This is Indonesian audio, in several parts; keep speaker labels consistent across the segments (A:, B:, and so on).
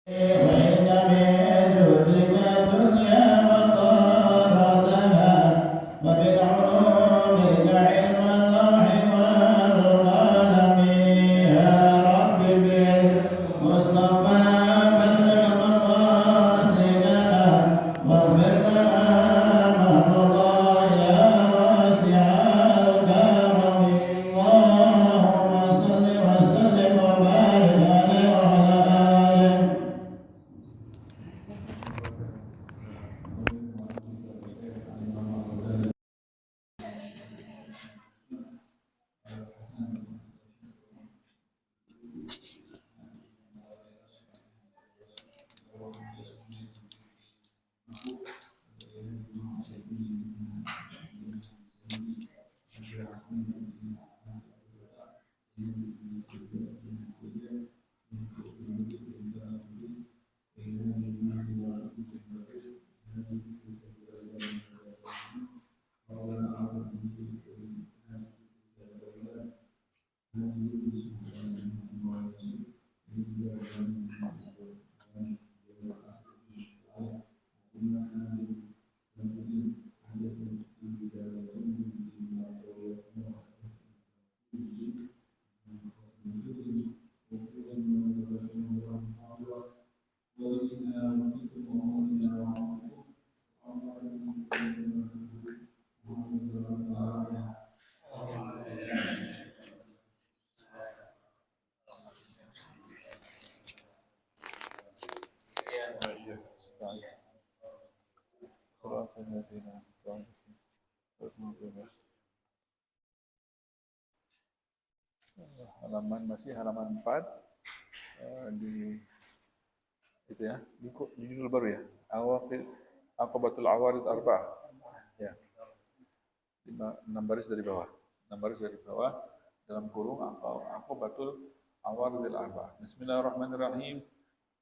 A: وإن من جودك الدنيا وضارتها ومن علومك علم اللوح والقلم يا رب بالمصطفى بلغ مقاصدنا واغفر لنا ما مضى يا واسع الكرم اللهم صل وسلم وبارك عليه وعلى آله.
B: Halaman 4 di itu ya, di judul baru ya, Aqabatul Awarid Arba'ah ya, 6 baris dari bawah, dalam kurung Aqabatul Awarid Arba'ah. Bismillahirrahmanirrahim.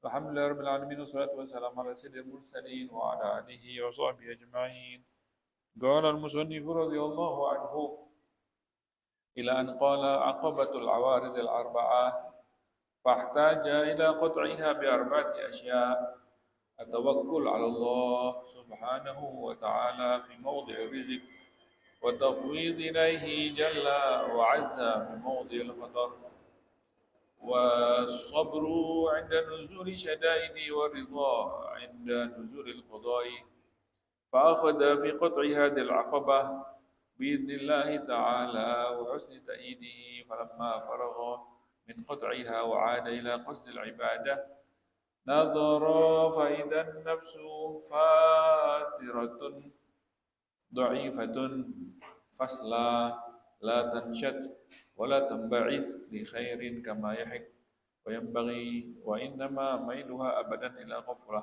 B: Alhamdulillahirabbil alamin wassalatu wassalamu ala sayyidil mursalin wa ala alihi wa sahbihi ajma'in. Qala al-musannif radhiyallahu anhu ila an qala aqabatul awarid al-arba'ah فاحتاج إلى قطعها بأربعة أشياء: التوكل على الله سبحانه وتعالى في موضع الرزق، والتفويض إليه جل وعز في موضع الخطر، والصبر عند نزول الشدائد، والرضا عند نزول القضاء. فأخذ في قطع هذه العقبة بإذن الله تعالى وحسن تأييده، فلما فرغ من قطعها وعاد إلى قصد العبادة نظر فإذا النفس فاترة ضعيفة فصلا لا تنشط ولا تنبعث لخير كما يحق وينبغي، وإنما ميلها أبدا إلى غفلة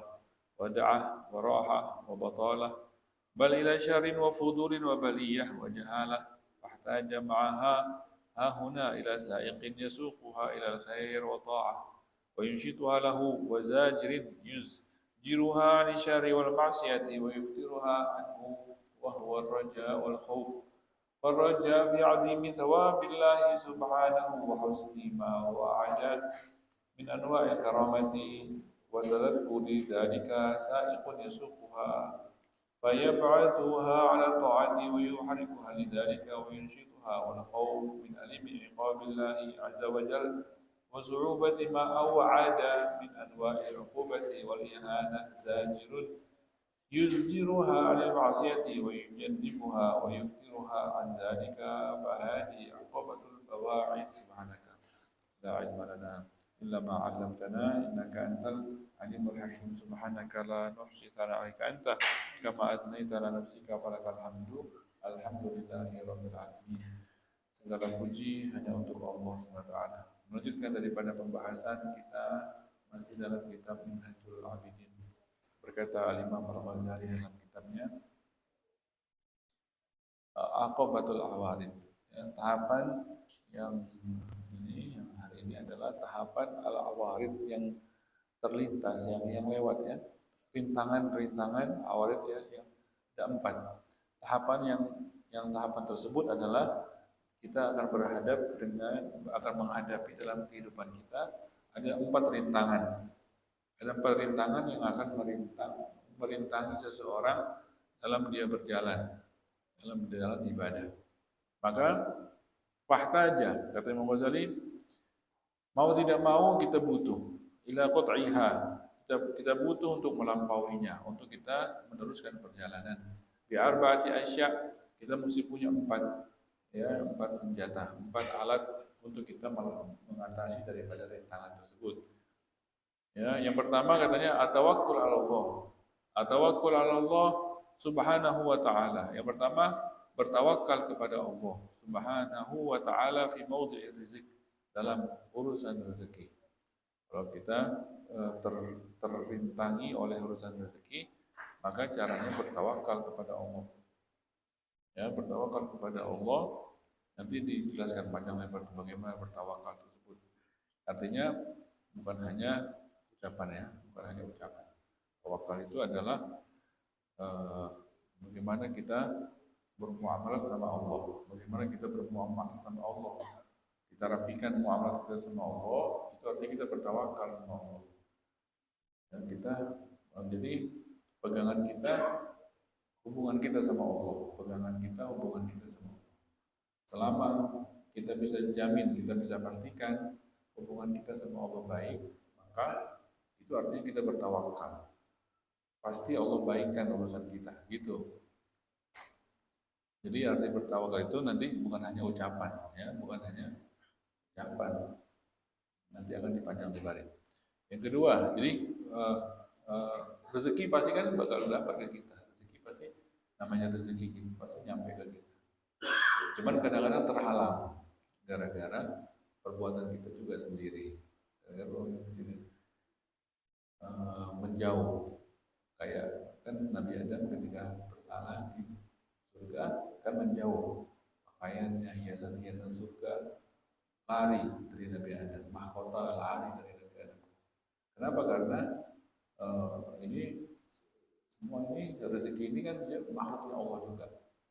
B: ودعة وراحة وبطالة، بل إلى شر وفضول وبلية وجهالة. فاحتاج معها هنا إلى سائق يسوقها إلى الخير وطاعة وينشطها له، وزاجر يزجرها عن الشر والمعصية ويفترها عنه، وهو الرجاء والخوف. فالرجاء في عظيم ثواب الله سبحانه وحسن ما وعد من أنواع الكرامة، وتذكر ذلك سائق يسوقها فيبعثها على الطاعة ويحركها لذلك وينشطها، والخوف من ألم عقاب الله عز وجل وصعوبة ما أوعد من أنواع العقوبة والإهانة، زاجر يزجرها عن المعصية ويجنبها ويفترها عن ذلك. فهذه عقوبة الفواعد. سبحانك لا علم لنا إلا ما علمتنا إنك أنت العليم الحكيم. سبحانك لا نحصي ثناء عليك أنت كما أثنيت على نفسك فلك الحمد. Alhamdulillahi rabbil alamin. Segala puji hanya untuk Allah SWT. Melanjutkan daripada pembahasan kita masih dalam kitab Minhajul Abidin. Berkata Al-Imam Al-Ghazali dalam kitabnya Aqabatul Awarid, ya, tahapan yang hari ini adalah tahapan al-awarid yang terlintas, yang lewat ya, rintangan awarid ya, yang ada 4. Tahapan tahapan tersebut adalah kita akan akan menghadapi dalam kehidupan kita ada 4 rintangan. Ada perintangan yang akan merintangi seseorang dalam dia berjalan, dalam jalan ibadah. Maka fahtaja, kata Imam Ghazali, mau tidak mau kita butuh ila qat'iha. Kita butuh untuk melampauinya, untuk kita meneruskan perjalanan. Bi arba'ati asya, kita mesti punya empat senjata, 4 alat untuk kita mengatasi daripada rintangan tersebut. Ya, yang pertama katanya atawakkul 'ala Allah. Atawakkul 'ala Allah Subhanahu wa ta'ala. Yang pertama, bertawakal kepada Allah Subhanahu wa ta'ala fi maudhi'ir rizq, dalam urusan rezeki. Kalau kita terrintangi oleh urusan rezeki, maka caranya bertawakal kepada Allah. Ya, bertawakal kepada Allah. Nanti dijelaskan panjang lebar bagaimana bertawakal tersebut. Artinya bukan hanya ucapan ya, bukan hanya ucapan. Tawakal itu adalah bagaimana kita bermuamalah sama Allah, bagaimana kita bermuamalah sama Allah. Kita rapikan muamalah kita sama Allah, itu artinya kita bertawakal sama Allah. Dan kita jadi pegangan kita, hubungan kita sama Allah, pegangan kita, hubungan kita sama Allah. Selama kita bisa jamin, kita bisa pastikan hubungan kita sama Allah baik, maka itu artinya kita bertawakal. Pasti Allah baikkan urusan kita, gitu. Jadi arti bertawakal itu nanti bukan hanya ucapan, ya, bukan hanya ucapan. Nanti akan dipanjang lebarin. Yang kedua, jadi rezeki pasti kan bakal dapat ke kita. Rezeki pasti, namanya rezeki kita pasti nyampe ke kita. Cuman kadang-kadang terhalang gara-gara perbuatan kita juga sendiri. Menjauh. Kayak kan Nabi Adam ketika bersalah di surga kan menjauh, pakaiannya, hiasan-hiasan surga lari dari Nabi Adam, mahkota lari dari Nabi Adam. Kenapa? Karena ini semua ini rezeki ini kan dia makhluknya Allah juga.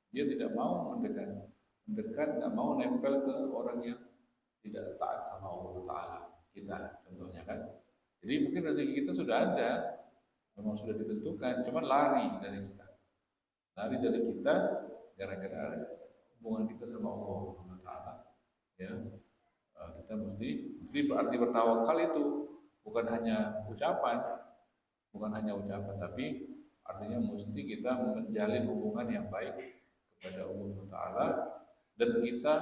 B: Dia tidak mau mendekat, nggak mau nempel ke orang yang tidak taat sama Allah Taala. Kita contohnya kan. Jadi mungkin rezeki kita sudah ada, memang sudah ditentukan, cuman lari dari kita. Lari dari kita gara-gara hubungan kita sama Allah Taala. Ya, kita mesti, jadi berarti bertawakal itu bukan hanya ucapan, tapi artinya mesti kita menjalin hubungan yang baik kepada Allah Taala, dan kita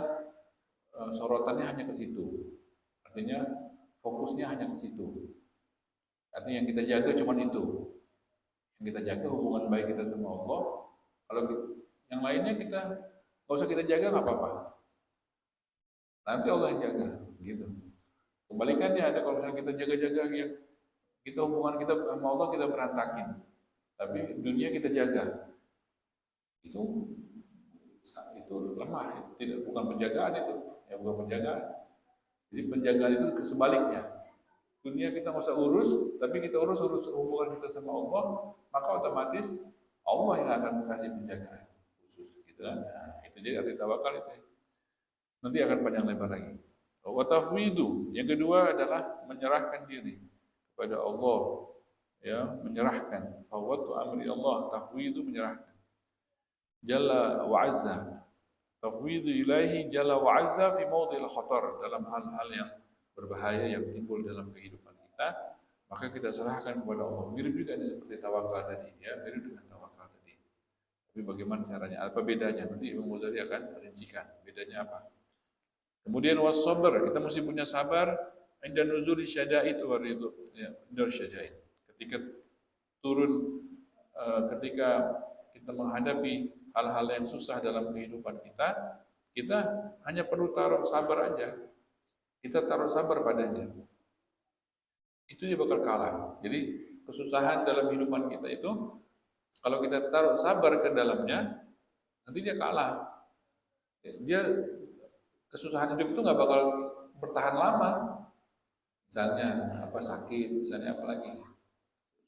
B: sorotannya hanya ke situ. Artinya fokusnya hanya ke situ. Artinya yang kita jaga cuma itu. Yang kita jaga hubungan baik kita sama Allah. Kalau yang lainnya kita nggak usah kita jaga, nggak apa-apa. Nanti Allah yang jaga, gitu. Kebalikannya ada, kalau misalnya kita jaga-jaga yang kita hubungan kita sama Allah kita berantakin, tapi dunia kita jaga, itu lemah, bukan penjagaan itu, ya bukan penjagaan. Jadi penjagaan itu sebaliknya. Dunia kita nggak usah urus, tapi kita urus hubungan kita sama Allah, maka otomatis Allah yang akan kasih penjagaan khusus, gitu kan? Nah, itu dia arti tawakal itu. Nanti akan panjang lebar lagi. Wa tafwidu, yang kedua adalah menyerahkan diri kepada Allah, ya, menyerahkan. Fawwatu amri Allah, tafwidu menyerahkan. Jalla wa azza, tafwidu ilahi jalla wa azza fi mawdhil khatar, dalam hal-hal yang berbahaya yang timbul dalam kehidupan kita, maka kita serahkan kepada Allah. Mirip juga ini seperti tawakal tadi, ya, mirip dengan tawakal tadi. Tapi bagaimana caranya? Apa bedanya? Nanti Imam Ghazali akan merincikan bedanya apa. Kemudian was-sabr, kita mesti punya sabar inda nuzuli syada'id wa ridho, ya, inda syada'id. Ketika ketika kita menghadapi hal-hal yang susah dalam kehidupan kita, kita hanya perlu taruh sabar aja. Kita taruh sabar padanya, itu dia bakal kalah. Jadi kesusahan dalam kehidupan kita itu, kalau kita taruh sabar ke dalamnya, nanti dia kalah. Dia kesusahan hidup itu nggak bakal bertahan lama. Misalnya apa sakit, misalnya apa lagi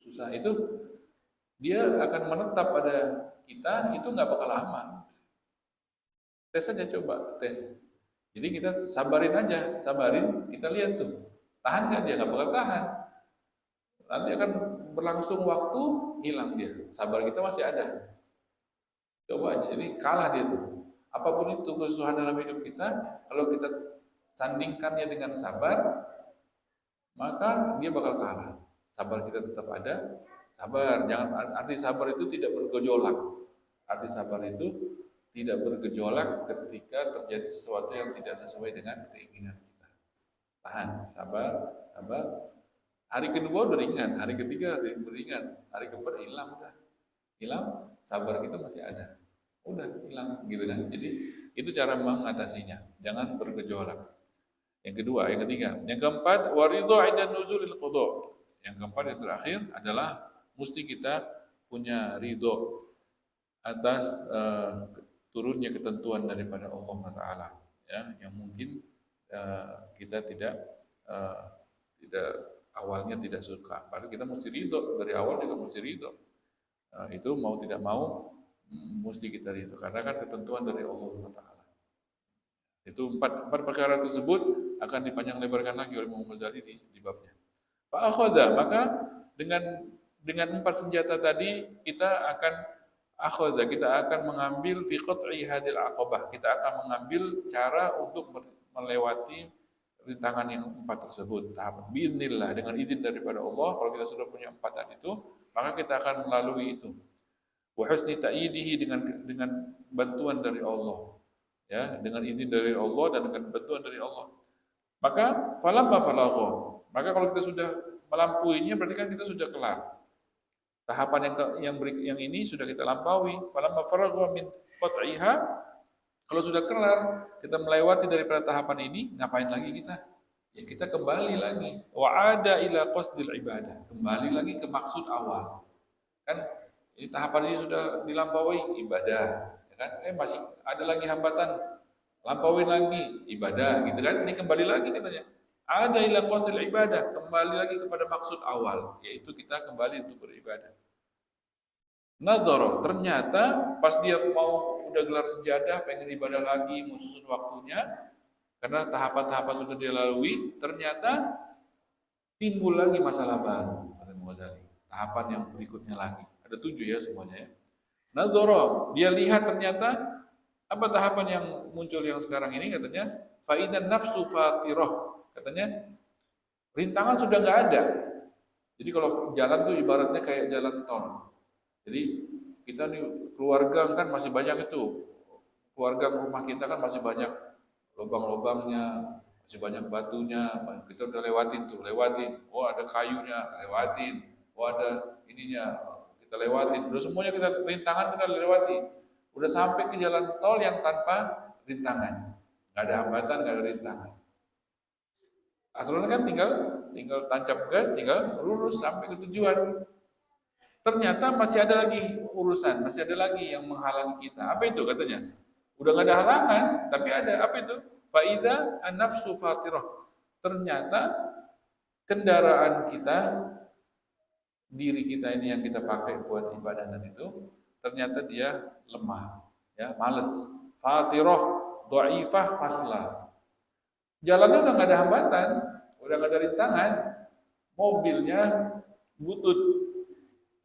B: susah, itu dia akan menetap pada kita, itu nggak bakal lama. Tes aja, coba tes. Jadi kita sabarin aja, kita lihat tuh, tahan nggak dia, nggak bakal tahan. nanti akan berlangsung waktu, hilang dia. Sabar kita masih ada. Coba aja, jadi kalah dia tuh. Apapun itu kesusahan dalam hidup kita, kalau kita sandingkannya dengan sabar, maka dia bakal kalah. Sabar kita tetap ada. Sabar, jangan arti sabar itu tidak bergejolak. Arti sabar itu tidak bergejolak ketika terjadi sesuatu yang tidak sesuai dengan keinginan kita. Tahan, sabar, sabar. Hari kedua udah ringan, hari ketiga ringan, hari keempat hilang udah. Hilang, sabar kita masih ada. Udah hilang gitu kan. Jadi itu cara mengatasinya. Jangan bergejolak. Yang kedua, yang ketiga, yang keempat, waridho 'inda nuzulil qada. Yang keempat yang terakhir adalah mesti kita punya ridho atas turunnya ketentuan daripada Allah Taala, ya, yang mungkin kita tidak awalnya tidak suka. Padahal kita mesti ridho dari awal juga mesti ridho. Itu mau tidak mau mesti kita ridho karena kan ketentuan dari Allah Taala. Itu empat perkara tersebut akan dipanjang lebarkan lagi oleh Muhammad Ghazali di babnya. Fa akhadha, maka dengan empat senjata tadi kita akan mengambil fi qat'i hadil aqabah. Kita akan mengambil cara untuk melewati rintangan yang empat tersebut. Tahap biidznillah, dengan izin daripada Allah. Kalau kita sudah punya empat tadi itu, maka kita akan melalui itu. Wa husni ta'idihi, dengan bantuan dari Allah. Ya, dengan izin dari Allah dan dengan bantuan dari Allah. Maka falamma falagha, maka kalau kita sudah melampuinya berarti kan kita sudah kelar. Tahapan yang ini sudah kita lampaui. Falamma faragha min qat'iha, kalau sudah kelar kita melewati daripada tahapan ini, ngapain lagi kita? Ya kita kembali lagi. Wa ada ila qasdil ibadah, kembali lagi ke maksud awal. Kan ini tahapan ini sudah dilampaui, ibadah, ya kan? Masih ada lagi hambatan, lampaui lagi ibadah, gitu kan? Ini kembali lagi katanya. Ada ila qasdil ibadah, kembali lagi kepada maksud awal, yaitu kita kembali untuk beribadah. Nadhara, ternyata pas dia mau udah gelar sejadah, pengen ibadah lagi, mau susun waktunya, karena tahapan-tahapan sudah dia lalui, ternyata timbul lagi masalah baru. Tahapan yang berikutnya lagi. Ada 7 ya semuanya ya. Nadhara, dia lihat ternyata apa tahapan yang muncul yang sekarang ini, katanya faidan nafsu fatirah. Katanya rintangan sudah nggak ada. Jadi kalau jalan tuh ibaratnya kayak jalan tol. Jadi kita nih keluarga kan masih banyak itu. Keluarga rumah kita kan masih banyak lubang-lubangnya, masih banyak batunya. Kita udah lewatin. Oh ada kayunya, lewatin. Oh ada ininya, kita lewatin. Udah semuanya rintangan kita lewati. Udah sampai ke jalan tol yang tanpa rintangan. Nggak ada hambatan, nggak ada rintangan. Aturan kan tinggal tancap gas, tinggal lurus sampai ke tujuan. Ternyata masih ada lagi urusan, masih ada lagi yang menghalangi kita. Apa itu katanya? Udah nggak ada halangan, tapi ada. Apa itu? Faida an-nafsu fatirah. Ternyata kendaraan kita, diri kita ini yang kita pakai buat ibadah dan itu, ternyata dia lemah, ya, males. Fatirah, dhaifah, faslah. Jalannya udah nggak ada hambatan, udah nggak ada rintangan, mobilnya butut,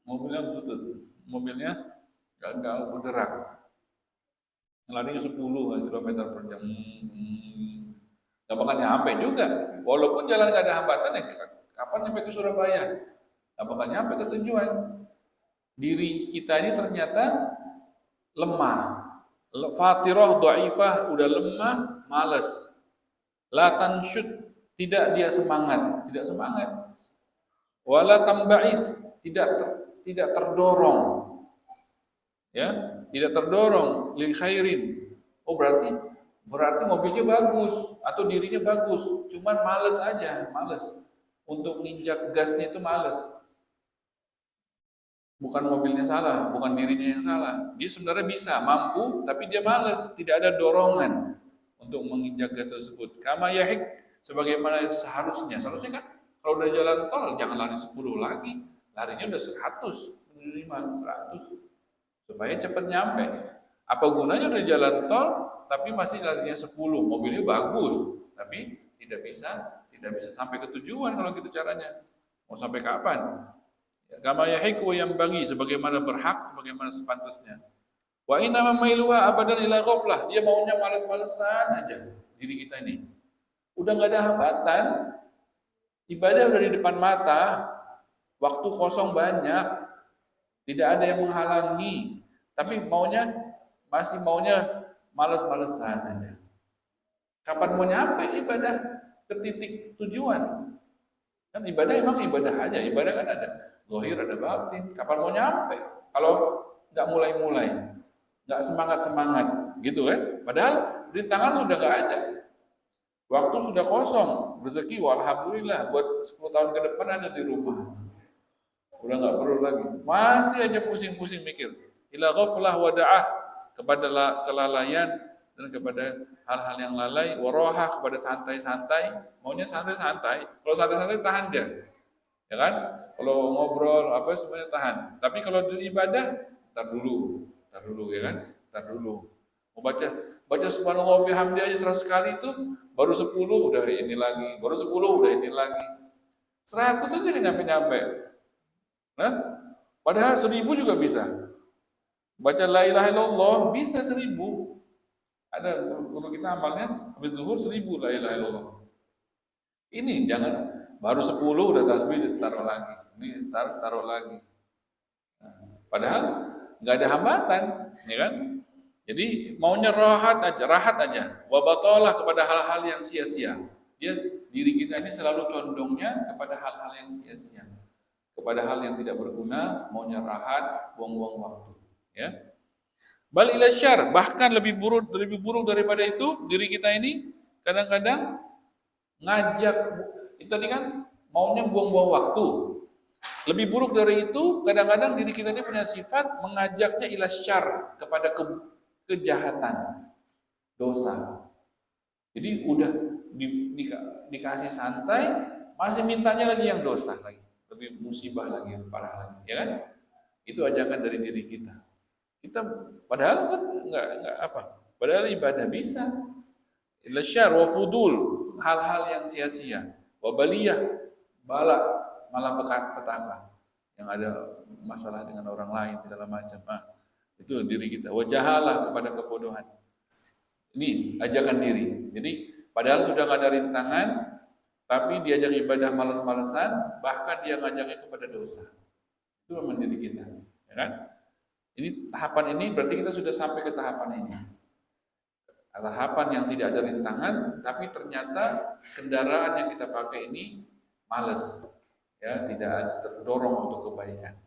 B: mobilnya nggak bergerak, larinya 10 km per jam, nggak bakal nyampe juga. Walaupun jalan nggak ada hambatan, ya kapan nyampe ke Surabaya? Nggak bakal nyampe ke tujuan. Diri kita ini ternyata lemah, fatirah, dhaifah, udah lemah, malas. La tansyud, tidak semangat. Wala tamba'is, tidak terdorong. Ya, tidak terdorong li khairin. Oh berarti mobilnya bagus atau dirinya bagus, cuman males aja, males. Untuk nginjak gasnya itu males. Bukan mobilnya salah, bukan dirinya yang salah. Dia sebenarnya bisa, mampu, tapi dia males, tidak ada dorongan untuk menginjak gas tersebut. Kama yahik, sebagaimana seharusnya kan kalau udah jalan tol jangan lari 10 lagi, larinya udah 100, minimal 100 supaya cepat nyampe. Apa gunanya udah jalan tol tapi masih larinya 10, mobilnya bagus tapi tidak bisa sampai ke tujuan kalau gitu caranya. Mau sampai kapan? Kama yahiqu yang bagi sebagaimana berhak, sebagaimana sepantasnya. Wa inna mamailuha abadan ila ghaflah. Dia maunya malas-malesan aja diri kita ini. Udah nggak ada hambatan, ibadah udah di depan mata, waktu kosong banyak, tidak ada yang menghalangi, tapi masih maunya malas-malesan aja. Kapan mau nyampe ibadah ke titik tujuan? Kan ibadah emang ibadah aja, ibadah kan ada zahir ada batin. Kapan mau nyampe? Kalau nggak mulai-mulai, nggak semangat-semangat, gitu kan? Padahal rintangan sudah nggak ada. Waktu sudah kosong, rezeki alhamdulillah buat 10 tahun ke depan ada di rumah. Udah nggak perlu lagi. Masih aja pusing-pusing mikir. Ila ghaflah wada'ah kepada kelalaian dan kepada hal-hal yang lalai, warohah kepada santai-santai, maunya santai-santai. Kalau santai-santai tahan dia. Ya kan? Kalau ngobrol apa semuanya tahan. Tapi kalau di ibadah, tar dulu ya kan? Tar dulu. Mau baca subhanallah bihamdi aja 100 kali itu baru 10 udah ini lagi, baru 10 udah ini lagi. 100 aja nggak nyampe-nyampe. Nah, padahal 1000 juga bisa. Baca la ilaha illallah bisa 1000. Ada guru kita amalnya habis zuhur 1000 la ilaha illallah. Ini jangan baru 10 udah tasbih taruh lagi. Ini taruh lagi. Nah, padahal nggak ada hambatan, ya kan? Jadi maunya rahat aja. Wa batalah kepada hal-hal yang sia-sia. Diri kita ini selalu condongnya kepada hal-hal yang sia-sia. Kepada hal yang tidak berguna, maunya rahat, buang-buang waktu, ya. Bal ila syarr, bahkan lebih buruk daripada itu, diri kita ini kadang-kadang ngajak, itu tadi kan maunya buang-buang waktu. Lebih buruk dari itu, kadang-kadang diri kita ini punya sifat mengajaknya ila syarr, kepada kejahatan, dosa. Jadi udah dikasih santai, masih mintanya lagi yang dosa lagi, lebih musibah lagi, parah lagi, ya kan? Itu ajakan dari diri kita. Kita padahal kan enggak apa. Padahal ibadah bisa. Ila syarr wa fudul, hal-hal yang sia-sia. Wa baliyah, malapetaka yang ada masalah dengan orang lain segala macam. Itu diri kita. Wajahalah kepada kebodohan. Ini ajakan diri. Jadi padahal sudah nggak ada rintangan, tapi diajak ibadah malas-malesan, bahkan dia ngajaknya kepada dosa. Itu memang diri kita, ya kan? Ini tahapan ini berarti kita sudah sampai ke tahapan ini. Tahapan yang tidak ada rintangan, tapi ternyata kendaraan yang kita pakai ini malas, ya, tidak terdorong untuk kebaikan.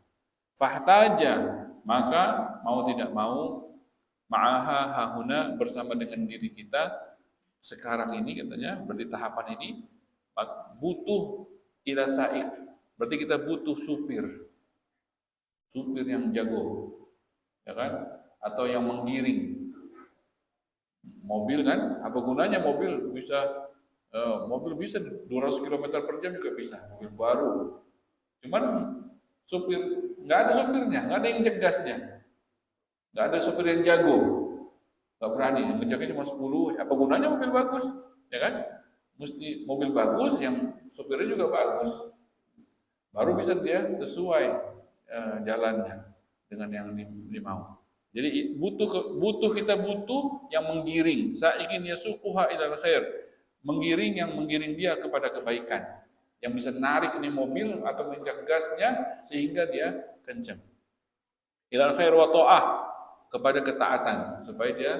B: Fahtaja, maka mau tidak mau ma'aha hahuna bersama dengan diri kita sekarang ini katanya berarti tahapan ini butuh ila saik, berarti kita butuh supir yang jago, ya kan, atau yang menggiring mobil kan. Apa gunanya mobil bisa 200 km per jam juga bisa, mobil baru, cuman supir nggak ada supirnya, nggak ada yang cegasnya, nggak ada supir yang jago, nggak berani, ngejaknya cuma 10. Apa gunanya mobil bagus, ya kan? Mesti mobil bagus yang supirnya juga bagus, baru bisa dia sesuai jalannya dengan yang dimau. Jadi kita butuh yang menggiring. Saikin yasuquha ilal khair, yang menggiring dia kepada kebaikan, yang bisa narik ini mobil atau menginjak gasnya sehingga dia kencang. Ilal khair wa ta'ah, kepada ketaatan, supaya dia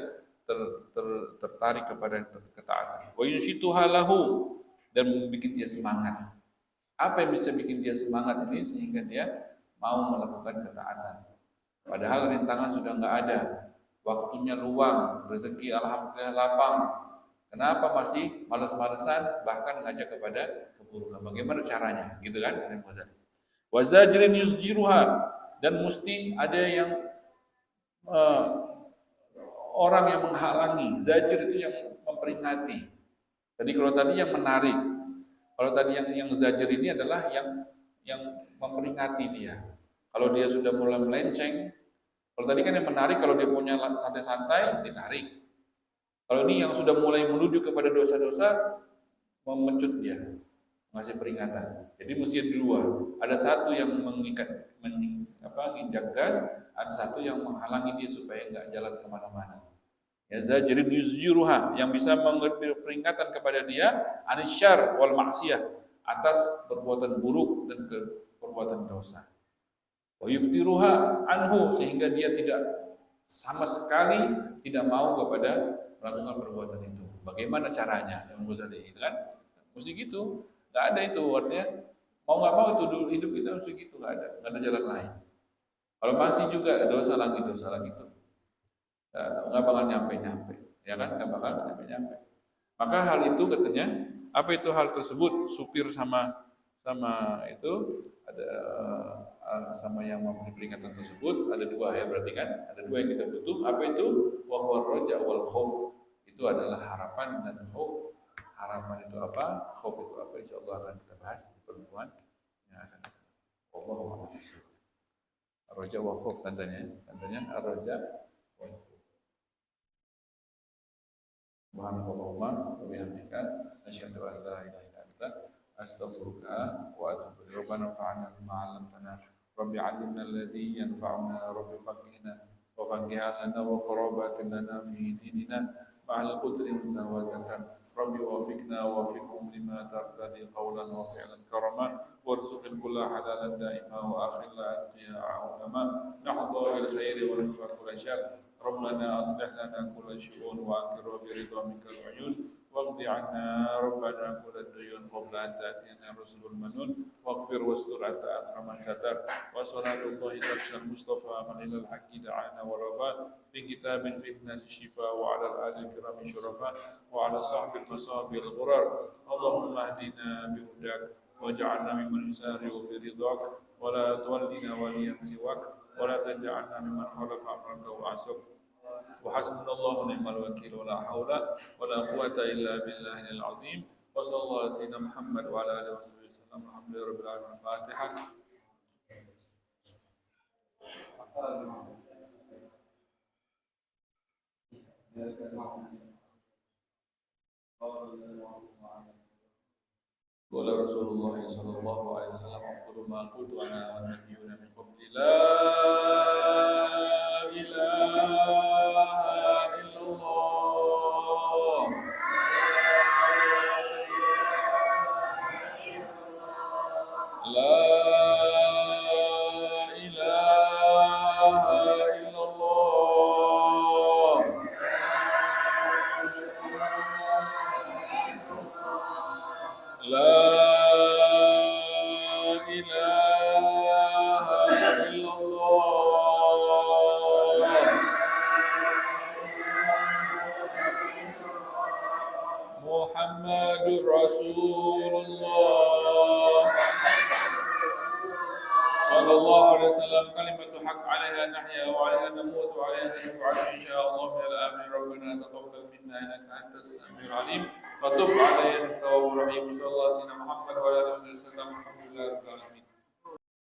B: tertarik kepada ketaatan. Wa yunsituha lahu, dan membuat dia semangat. Apa yang bisa bikin dia semangat ini sehingga dia mau melakukan ketaatan? Padahal rintangan sudah nggak ada, waktunya luang, rezeki alhamdulillah lapang. Kenapa masih malas-malesan, bahkan ngajak kepada keburukan? Bagaimana caranya? Gitu kan? Wa zajrin yuzjiruha, dan mesti ada yang orang yang menghalangi. Zajir itu yang memperingati. Jadi kalau tadi yang menarik, kalau tadi yang zajir ini adalah yang memperingati dia. Kalau dia sudah mulai melenceng, kalau tadi kan yang menarik, kalau dia punya santai-santai, ditarik. Kalau ini yang sudah mulai menuju kepada dosa-dosa, memecut dia, ngasih peringatan. Jadi mesti dua. Ada satu yang menginjak gas, ada satu yang menghalangi dia supaya nggak jalan kemana-mana. Ya zajrin yuzjiruha, yang bisa memberi peringatan kepada dia anisyar wal maksiyah, atas perbuatan buruk dan perbuatan dosa. Wa yuftiruha anhu, sehingga dia tidak sama sekali tidak mau kepada melakukan perbuatan itu. Bagaimana caranya? Yang Ghazali itu kan mesti gitu. Nggak ada itu, artinya mau nggak mau itu dulu hidup kita mesti gitu, nggak ada jalan lain. Kalau masih juga dosa lagi itu, nggak bakal nyampe, ya kan? Nggak bakal nyampe. Maka hal itu katanya, apa itu hal tersebut? Supir sama itu ada sama yang memberi peringatan tersebut ada dua, ya berarti kan ada dua yang kita butuh. Apa itu? Wa huwa raja wal khauf, itu adalah harapan dan khauf. Harapan itu apa? Khauf itu apa? Insyaallah akan kita bahas di pertemuan yang akan datang. Wallahu a'lam. Raja wa khauf, tandanya ar-raja wa khauf. Subhanallah wa bihamdika asyhadu an la ilaha illa anta astaghfiruka wa atubu ilaik. Rabbana fa'alna bima 'allamtana rabbi 'allimna alladhi yanfa'una rabbi faqihna wa faqihna wa qarabatin lana fi dinina ma'al qudri mutawatatan rabbi wafiqna wa wafiqhum lima tartadi qawlan wa fi'lan karama warzuqil kulla halalan da'ima wa akhilla atqiya ulama nahdu bil khairi wa nafa'u kulla syar. ربنا أصلح لنا كل شؤون وأنكر برضا منك العيون واقض عنا ربنا كل الديون قبل أن تأتينا رسل المنون واغفر واستر أنت أكرم من ستر وصلاة الله تبشر المصطفى من إلى الحق دعانا ورفا في كتاب في الناس الشفاء وعلى الآل الكرام شرفاء وعلى صحب المصابي الغرر اللهم اهدنا بهداك واجعلنا ممن يسارع برضاك ولا تولنا وليا سواك ولا تجعلنا ممن خالف أمرك وعصاك وحسبنا الله ونعم الوكيل ولا حول ولا قوة إلا بالله العظيم وصلى الله على سيدنا محمد وعلى آله وصحبه وسلم. الحمد لله رب العالمين. الفاتحة. قال رسول الله صلى الله عليه وسلم أقول ما قلت أنا والنبيون من قبل لا إله إلا الله لا إله إلا الله لا إله إلا الله محمد رسول الله صلى الله عليه وسلم. كلمة حق عليها نحيا وعليها نموت وعليها نبعث إن شاء الله من الآمن. ربنا تقبل منا إنك أنت السميع العليم وتب علينا التواب الرحيم. صلى الله عليه وسلم محمد وعلى آله وسلم. الحمد لله رب العالمين.